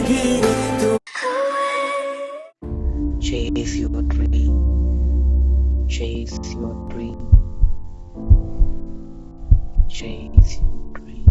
Chase your dream. Chase your dream. Chase your dream.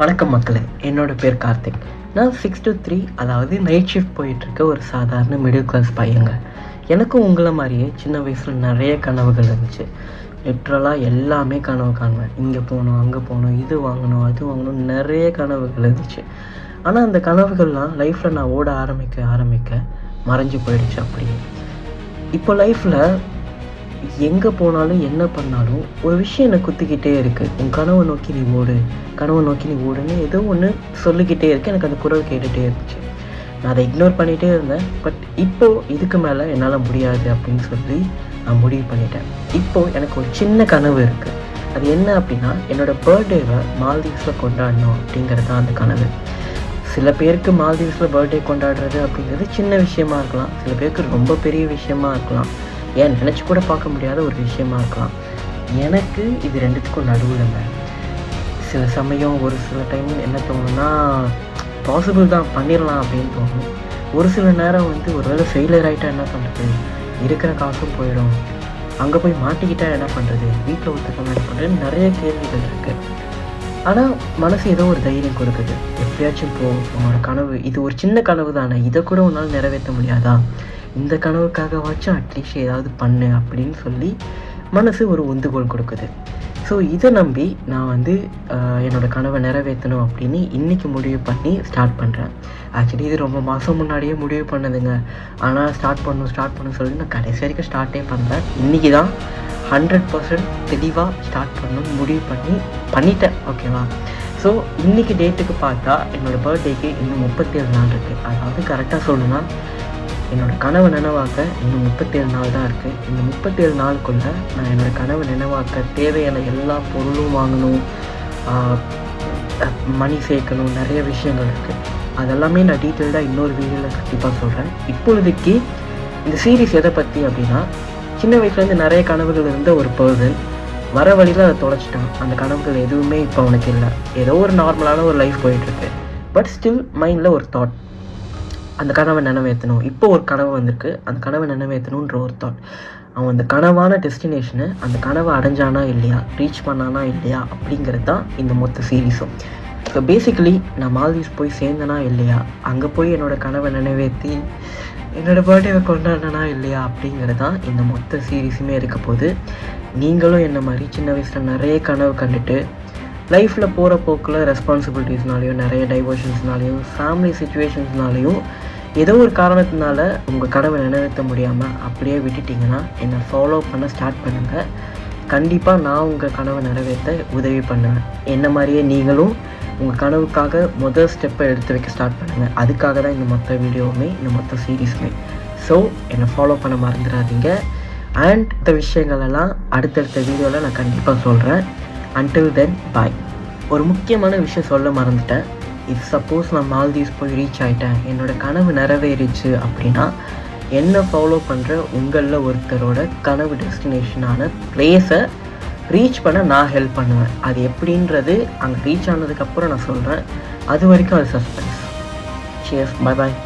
வணக்கம் மக்களே, என்னோட பேர் கார்த்திக். நான் 6 to 3 அதாவது நைட் ஷிஃப்ட் போயிட்டுருக்க ஒரு சாதாரண மிடில் கிளாஸ் பையங்க. எனக்கும் உங்களை மாதிரியே சின்ன வயசில் நிறைய கனவுகள் இருந்துச்சு. லிட்ரலாக எல்லாமே கனவு காணுவேன். இங்கே போகணும், அங்கே போகணும், இது வாங்கணும், அது வாங்கணும், நிறைய கனவுகள் இருந்துச்சு. ஆனால் அந்த கனவுகள்லாம் லைஃப்பில் நான் ஓட ஆரம்பிக்க மறைஞ்சு போயிடுச்சு. அப்படியே இப்போ லைஃப்பில் எங்கே போனாலும் என்ன பண்ணாலும் ஒரு விஷயம் என்னை குத்திக்கிட்டே இருக்குது. உன் கனவை நோக்கி நீ ஓடு, கனவை நோக்கி நீ ஓடுன்னு ஏதோ ஒன்று சொல்லிக்கிட்டே இருக்கு. எனக்கு அந்த குரல் கேட்டுகிட்டே இருந்துச்சு. நான் அதை இக்னோர் பண்ணிகிட்டே இருந்தேன். பட் இப்போது இதுக்கு மேலே என்னால் முடியாது அப்படின்னு சொல்லி நான் முடிவு பண்ணிட்டேன். இப்போது எனக்கு ஒரு சின்ன கனவு இருக்குது. அது என்ன அப்படின்னா, என்னோடய பர்த்டேவை மால்தீவ்ஸில் கொண்டாடணும் அப்படிங்கிறது தான் அந்த கனவு. சில பேருக்கு மால்தீவ்ஸில் பர்த்டே கொண்டாடுறது அப்படிங்கிறது சின்ன விஷயமா இருக்கலாம், சில பேருக்கு ரொம்ப பெரிய விஷயமா இருக்கலாம், ஏன் நினச்சி கூட பார்க்க முடியாத ஒரு விஷயமா இருக்கலாம். எனக்கு இது ரெண்டுத்துக்கும் நடுவில் சில சமயம் ஒரு சில டைம் என்ன தோணுன்னா, பாசிபிள் தான், பண்ணிடலாம் அப்படின்னு தோணும். ஒரு சில நேரம் ஒரு வேளை ஃபெயிலியர் ஆகிட்டா என்ன பண்ணுறது, இருக்கிற காசும் போயிடும், அங்கே போய் மாட்டிக்கிட்டால் என்ன பண்ணுறது, வீட்டில் ஒத்துக்கணும் என்ன பண்ணுறது, நிறைய கேள்விகள் இருக்குது. ஆனால் மனசு ஏதோ ஒரு தைரியம் கொடுக்குது. எப்படியாச்சும் உன்னோட கனவு இது ஒரு சின்ன கனவு தானே, இதை கூட உன்னால் நிறைவேற்ற முடியாதா, இந்த கனவுக்காகவாச்சும் அட்லீஸ்ட் ஏதாவது பண்ணு அப்படின்னு சொல்லி மனசு ஒரு உந்துகோல் கொடுக்குது. ஸோ இதை நம்பி நான் என்னோடய கனவை நிறைவேற்றணும் அப்படின்னு இன்றைக்கி முடிவு பண்ணி ஸ்டார்ட் பண்ணுறேன். ஆக்சுவலி இது ரொம்ப மாதம் முன்னாடியே முடிவு பண்ணதுங்க. ஆனால் ஸ்டார்ட் பண்ணணும் சொல்லி நான் கடைசி வரைக்கும் ஸ்டார்ட்டே பண்ணுறேன். இன்றைக்கி தான் 100% தெளிவாக ஸ்டார்ட் பண்ணணும்னு முடிவு பண்ணிட்டேன். ஓகேவா? ஸோ இன்றைக்கி டேட்டுக்கு பார்த்தா என்னோடய பர்த்டேக்கு இன்னும் 37 நாள் இருக்குது. அதாவது கரெக்டாக சொல்லணும்னா என்னோடய கனவை நினைவாக்க இன்னும் 37 நாள் தான் இருக்குது. இந்த 37 நாளுக்குள்ளே நான் என்னோடய கனவை நினைவாக்க தேவையான எல்லா பொருளும் வாங்கணும், மணி சேர்க்கணும், நிறைய விஷயங்கள் இருக்குது. அதெல்லாமே நான் டீட்டெயில்டாக இன்னொரு வீடியோவில் கண்டிப்பாக சொல்கிறேன். இப்பொழுதுக்கு இந்த சீரீஸ் எதை பற்றி அப்படின்னா, சின்ன வயசுலேருந்து நிறைய கனவுகள் இருந்த ஒரு பர்சன் வர வழியில் அதை தொலைச்சிட்டான். அந்த கனவுகள் எதுவுமே இப்போ அவனுக்கு இல்லை. ஏதோ ஒரு நார்மலான ஒரு லைஃப் போயிட்டுருக்கு. பட் ஸ்டில் மைண்டில் ஒரு தாட், அந்த கனவை நினைவேற்றணும். இப்போ ஒரு கனவு வந்திருக்கு, அந்த கனவை நினைவேற்றணுன்ற ஒரு தாட். அவன் அந்த கனவான டெஸ்டினேஷனை, அந்த கனவை அடைஞ்சானா இல்லையா, ரீச் பண்ணானா இல்லையா அப்படிங்கிறது தான் இந்த மொத்த சீரீஸும். ஸோ பேசிக்கலி நான் மால்தீவ்ஸ் போய் சேர்ந்தனா இல்லையா, அங்கே போய் என்னோடய கனவை நிறைவேற்றி என்னோடய பர்த்டேவை கொண்டாடினா இல்லையா அப்படிங்கிறது தான் இந்த மொத்த சீரீஸுமே இருக்க போது. நீங்களும் என்ன மாதிரி சின்ன வயசில் நிறைய கனவு கண்டுட்டு லைஃப்பில் போகிற போக்கில் ரெஸ்பான்சிபிலிட்டிஸ்னாலையும், நிறைய டைவர்ஷன்ஸ்னாலையும், ஃபேமிலி சுச்சுவேஷன்ஸ்னாலையும், ஏதோ ஒரு காரணத்தினால உங்கள் கனவை நிறைவேற்ற முடியாமல் அப்படியே விட்டுட்டிங்கன்னா என்னை ஃபாலோ பண்ண ஸ்டார்ட் பண்ணுங்கள். கண்டிப்பாக நான் உங்கள் கனவை நிறைவேற்ற உதவி பண்ணுவேன். என்ன மாதிரியே நீங்களும் உங்கள் கனவுக்காக முதல் ஸ்டெப்பை எடுத்து வைக்க ஸ்டார்ட் பண்ணுங்கள். அதுக்காக தான் இந்த மொத்த வீடியோவுமே, இந்த மொத்த சீரீஸுமே. ஸோ என்னை ஃபாலோ பண்ண மறந்துடாதீங்க. அண்ட் இந்த விஷயங்களெல்லாம் அடுத்தடுத்த வீடியோவில் நான் கண்டிப்பாக சொல்கிறேன். அன்டில் தென் பாய். ஒரு முக்கியமான விஷயம் சொல்ல மறந்துட்டேன். இஃப் சப்போஸ் நான் மால்தீவ்ஸ் போய் ரீச் ஆகிட்டேன், என்னோடய கனவு நிறைவேறிச்சு அப்படின்னா, என்னை ஃபாலோ பண்ணுற உங்களில் ஒருத்தரோட கனவு டெஸ்டினேஷனான பிளேஸை ரீச் பண்ண நான் ஹெல்ப் பண்ணுவேன். அது எப்படின்றது அங்கே ரீச் ஆனதுக்கப்புறம் நான் சொல்கிறேன். அது வரைக்கும் அது சஸ்பென்ஸ். Cheers, bye bye.